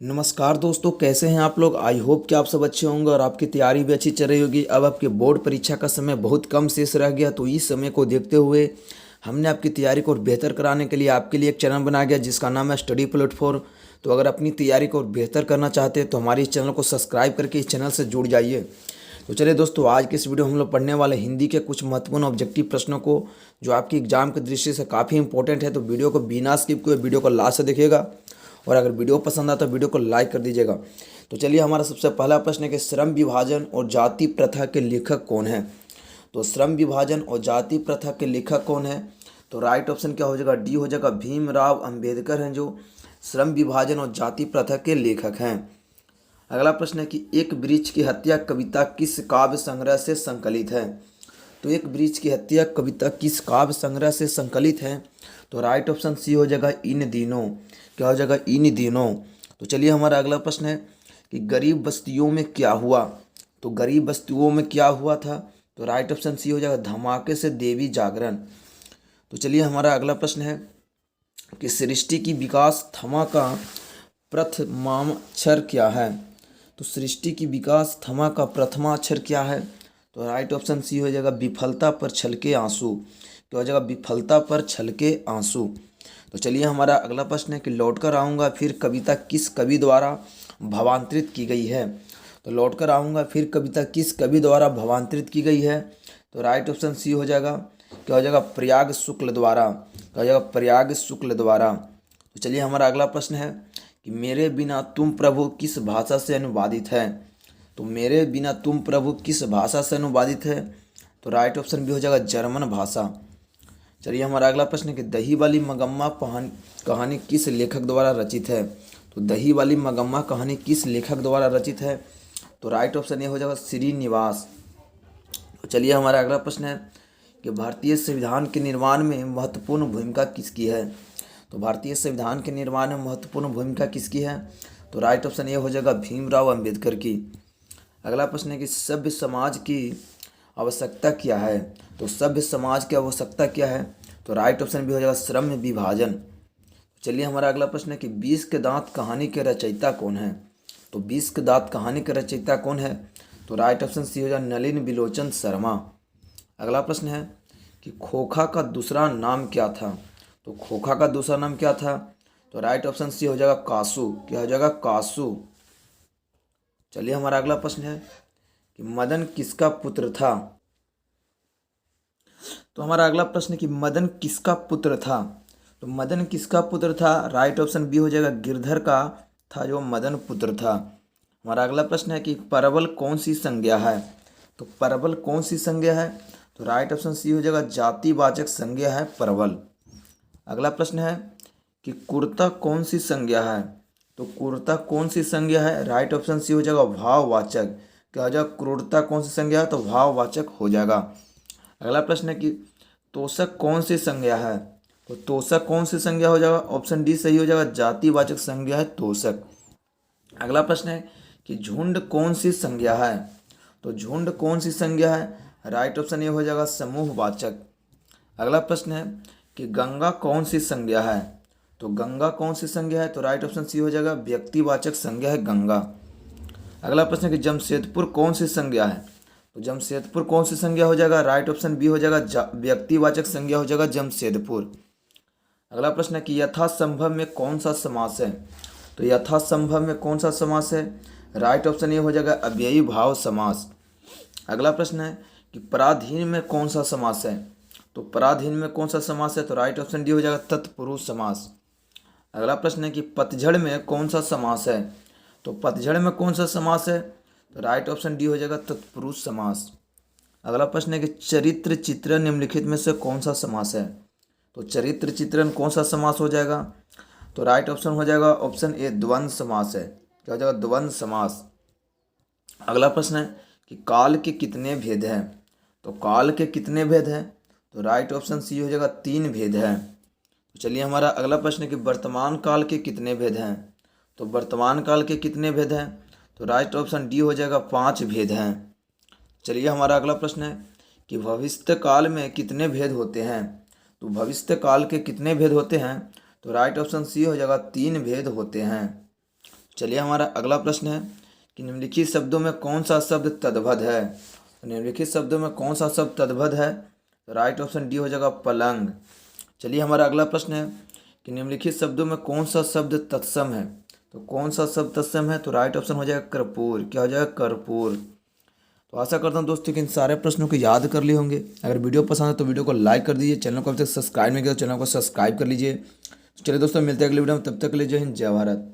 नमस्कार दोस्तों, कैसे हैं आप लोग। आई होप कि आप सब अच्छे होंगे और आपकी तैयारी भी अच्छी चल रही होगी। अब आपके बोर्ड परीक्षा का समय बहुत कम शेष रह गया, तो इस समय को देखते हुए हमने आपकी तैयारी को बेहतर कराने के लिए आपके लिए एक चैनल बनाया गया जिसका नाम है स्टडी प्लेटफॉर्म। तो अगर अपनी तैयारी को बेहतर करना चाहते हैं तो हमारे इस चैनल को सब्सक्राइब करके इस चैनल से जुड़ जाइए। तो चलिए दोस्तों, आज के इस वीडियो में हम लोग पढ़ने वाले हिंदी के कुछ महत्वपूर्ण ऑब्जेक्टिव प्रश्नों को जो आपकी एग्जाम की दृष्टि से काफ़ी इंपॉर्टेंट है। तो वीडियो को बिना स्किप किए वीडियो को लास्ट से देखिएगा और अगर वीडियो पसंद आता तो वीडियो को लाइक कर दीजिएगा। तो चलिए, हमारा सबसे पहला प्रश्न है कि श्रम विभाजन और जाति प्रथा के लेखक कौन है। तो श्रम विभाजन और जाति प्रथा के लेखक कौन है। तो राइट ऑप्शन क्या हो जाएगा, डी हो जाएगा। भीमराव अंबेडकर हैं जो श्रम विभाजन और जाति प्रथा के लेखक हैं। अगला प्रश्न है कि एक वृक्ष की हत्या कविता किस काव्य संग्रह से संकलित है। तो एक वृक्ष की हत्या कविता किस काव्य संग्रह से संकलित है। तो राइट ऑप्शन सी हो जाएगा, इन दिनों। क्या हो जाएगा, इन दिनों। तो चलिए, हमारा अगला प्रश्न है कि गरीब बस्तियों में क्या हुआ। तो गरीब बस्तियों में क्या हुआ था। तो राइट ऑप्शन सी हो जाएगा, धमाके से देवी जागरण। तो चलिए, हमारा अगला प्रश्न है कि सृष्टि की विकास थमा का प्रथमाक्षर क्या है। तो सृष्टि की विकास थमा का प्रथमाक्षर क्या है। तो राइट ऑप्शन सी हो जाएगा, विफलता पर छलके आंसू। क्या हो जाएगा, विफलता पर छलके आंसू। तो चलिए, हमारा अगला प्रश्न है कि लौट कर आऊँगा फिर कविता किस कवि द्वारा भावांतरित की गई है। तो लौट कर आऊँगा फिर कविता किस कवि द्वारा भावांतरित की गई है। तो राइट ऑप्शन सी हो जाएगा, क्या हो जाएगा, प्रयाग शुक्ल द्वारा। क्या हो जाएगा, प्रयाग शुक्ल द्वारा। तो चलिए, हमारा अगला प्रश्न है कि मेरे बिना तुम प्रभु किस भाषा से अनुवादित है। तो मेरे बिना तुम प्रभु किस भाषा से अनुवादित है। तो राइट ऑप्शन भी हो जाएगा, जर्मन भाषा। चलिए, हमारा अगला प्रश्न है कि दही वाली मगम्मा कहानी किस लेखक द्वारा रचित है। तो दही वाली मगम्मा कहानी किस लेखक द्वारा रचित है। तो राइट ऑप्शन ये हो जाएगा, श्रीनिवास। तो चलिए, हमारा अगला प्रश्न है कि भारतीय संविधान के निर्माण में महत्वपूर्ण भूमिका किसकी है। तो भारतीय संविधान के निर्माण में महत्वपूर्ण भूमिका किसकी है। तो राइट ऑप्शन ये हो जाएगा, भीमराव अंबेडकर की। अगला प्रश्न है कि सभ्य समाज की आवश्यकता क्या है। तो सभ्य समाज की आवश्यकता क्या है। तो राइट ऑप्शन भी हो जाएगा, श्रम विभाजन। चलिए, हमारा अगला प्रश्न है कि 20 के दांत कहानी के रचयिता कौन है। तो 20 के दांत कहानी के रचयिता कौन है। तो राइट ऑप्शन सी हो जाएगा, नलिन बिलोचन शर्मा। अगला प्रश्न है कि खोखा का दूसरा नाम क्या था। तो खोखा का दूसरा नाम क्या था। तो राइट ऑप्शन सी हो जाएगा, कासू। क्या हो जाएगा, कासू। चलिए, हमारा अगला प्रश्न है कि मदन किसका पुत्र था। तो हमारा अगला प्रश्न है कि मदन किसका पुत्र था। तो मदन किसका पुत्र था। राइट ऑप्शन बी हो जाएगा, गिरधर का था जो मदन पुत्र था। हमारा अगला प्रश्न है कि परवल कौन सी संज्ञा है। तो परवल कौन सी संज्ञा है। तो राइट ऑप्शन सी हो जाएगा, जातिवाचक संज्ञा है परवल। अगला प्रश्न है कि कुर्ता कौन सी संज्ञा है। तो कुर्ता कौन सी संज्ञा है। राइट ऑप्शन सी हो जाएगा, भाववाचक। क्या हो जाएगा, क्रूरता कौन सी संज्ञा है। तो भाववाचक हो जाएगा। अगला प्रश्न है कि तोषक कौन सी संज्ञा है। तो तोषक कौन सी संज्ञा हो जाएगा। ऑप्शन डी सही हो जाएगा, जातिवाचक संज्ञा है तोषक। अगला प्रश्न है कि झुंड कौन सी संज्ञा है। तो झुंड कौन सी संज्ञा है। राइट ऑप्शन ये हो जाएगा, समूहवाचक। अगला प्रश्न है कि गंगा कौन सी संज्ञा है। तो गंगा कौन सी संज्ञा है। तो राइट ऑप्शन सी हो जाएगा, व्यक्तिवाचक संज्ञा है गंगा। अगला प्रश्न है कि जमशेदपुर कौन सी संज्ञा है। तो जमशेदपुर कौन सी संज्ञा हो जाएगा। राइट ऑप्शन बी हो जाएगा, व्यक्तिवाचक संज्ञा हो जाएगा जमशेदपुर। अगला प्रश्न है कि यथासंभव में कौन सा समास है। तो यथासंभव में कौन सा समास है। राइट ऑप्शन ये हो जाएगा, अव्ययी भाव समास। अगला प्रश्न है कि पराधीन में कौन सा समास है। तो पराधीन में कौन सा समास है। तो राइट ऑप्शन डी हो जाएगा, तत्पुरुष समास। अगला प्रश्न है कि पतझड़ में कौन सा समास है। तो पतझड़ में कौन सा समास है। तो राइट ऑप्शन डी हो जाएगा, तत्पुरुष समास। अगला प्रश्न है कि चरित्र चित्रण निम्नलिखित में से कौन सा समास है। तो चरित्र चित्रण कौन सा समास हो जाएगा। तो राइट ऑप्शन हो जाएगा, ऑप्शन ए, द्वंद्व समास है। क्या हो जाएगा, द्वंद्व समास। अगला प्रश्न है कि काल के कितने भेद हैं। तो काल के कितने भेद हैं। तो राइट ऑप्शन सी हो जाएगा, 3 भेद हैं। तो चलिए, हमारा अगला प्रश्न है कि वर्तमान काल के कितने भेद हैं। तो वर्तमान काल के कितने भेद हैं। तो राइट ऑप्शन डी हो जाएगा, 5 भेद हैं। चलिए, हमारा अगला प्रश्न है कि भविष्य काल में कितने भेद होते हैं। तो भविष्य काल के कितने भेद होते हैं। तो राइट ऑप्शन सी हो जाएगा, 3 भेद होते हैं। चलिए हमारा अगला प्रश्न है कि निम्नलिखित शब्दों में कौन सा शब्द तद्भव है। तो निम्नलिखित शब्दों में कौन सा शब्द तद्भव है, तो राइट ऑप्शन डी हो जाएगा पलंग। चलिए हमारा अगला प्रश्न है कि निम्नलिखित शब्दों में कौन सा शब्द तत्सम है। तो कौन सा शब्द तत्सम है, तो राइट ऑप्शन हो जाएगा कर्पूर। क्या हो जाएगा, कर्पूर। तो आशा करता हूँ दोस्तों कि इन सारे प्रश्नों को याद कर लिए होंगे। अगर वीडियो पसंद है तो वीडियो को लाइक कर दीजिए, चैनल को अभी तक सब्सक्राइब नहीं किया तो चैनल को सब्सक्राइब कर लीजिए। चलिए दोस्तों, मिलते हैं अगले वीडियो में, तब तक के लिए जय हिंद जय भारत।